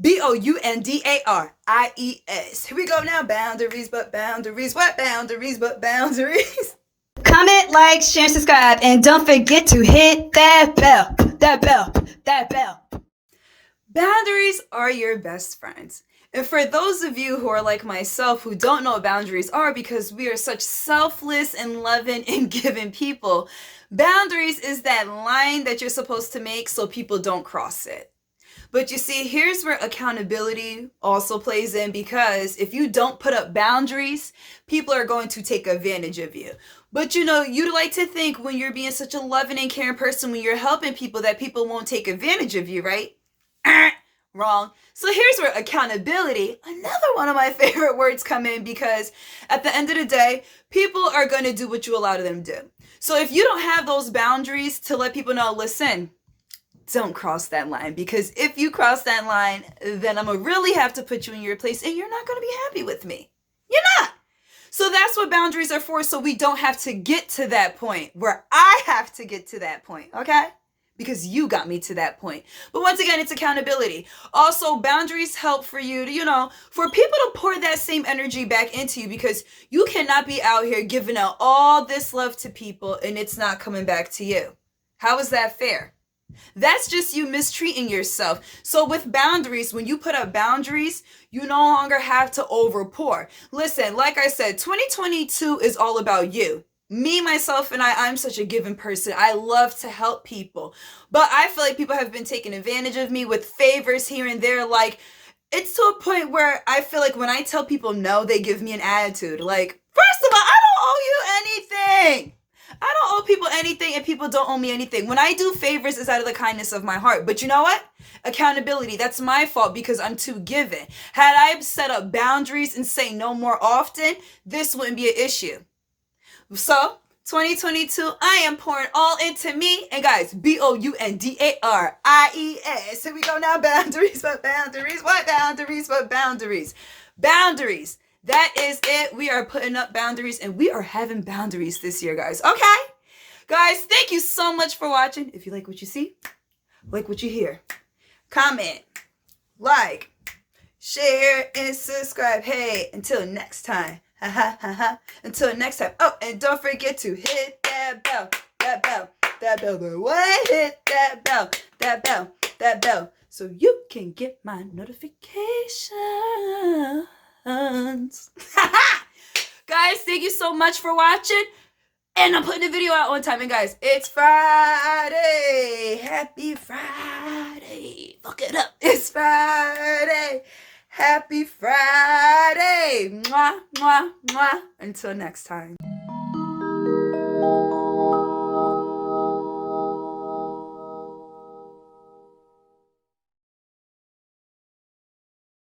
AYYYYE. Here we go now. Boundaries, but boundaries. What boundaries, but boundaries? Comment, like, share, subscribe, and don't forget to hit that bell. That bell. Boundaries are your best friends. And for those of you who are like myself who don't know what boundaries are because we are such selfless and loving and giving people, boundaries is that line that you're supposed to make so people don't cross it. But you see, here's where accountability also plays in, because if you don't put up boundaries, people are going to take advantage of you. But you know, you'd like to think when you're being such a loving and caring person, when you're helping people, that people won't take advantage of you, right? Wrong. So here's where accountability, another one of my favorite words, come in, because at the end of the day, people are going to do what you allow them to do. So if you don't have those boundaries to let people know, listen, don't cross that line, because if you cross that line, then I'm going to really have to put you in your place and you're not going to be happy with me. You're not. So that's what boundaries are for, so we don't have to get to that point where I have to get to that point, okay? Because you got me to that point. But once again, it's accountability. Also, boundaries help for you to, for people to pour that same energy back into you, because you cannot be out here giving out all this love to people and it's not coming back to you. How is that fair? That's just you mistreating yourself. So with boundaries, when you put up boundaries, you no longer have to overpour. Listen, like I said, 2022 is all about you. Me, myself, and I'm such a giving person. I love to help people. But I feel like people have been taking advantage of me with favors here and there. Like, it's to a point where I feel like when I tell people no, they give me an attitude. Like, first of all, I don't owe you anything. I don't owe people anything, and people don't owe me anything. When I do favors, it's out of the kindness of my heart. But you know what? Accountability, that's my fault because I'm too giving. Had I set up boundaries and say no more often, this wouldn't be an issue. So, 2022, I am pouring all into me. And guys, BOUNDARIES. Here we go now. Boundaries, but boundaries. What boundaries, but boundaries? Boundaries. That is it. We are putting up boundaries and we are having boundaries this year, guys. Okay? Guys, thank you so much for watching. If you like what you see, like what you hear, comment, like, share, and subscribe. Hey, until next time. Until next time. Oh, and don't forget to hit that bell. That bell. What? Hit that bell. That bell. So you can get my notifications. Guys, thank you so much for watching. And I'm putting the video out on time. And guys, it's Friday. Happy Friday. Fuck it up. It's Friday. Happy Friday. Mwah, mwah, mwah. Until next time.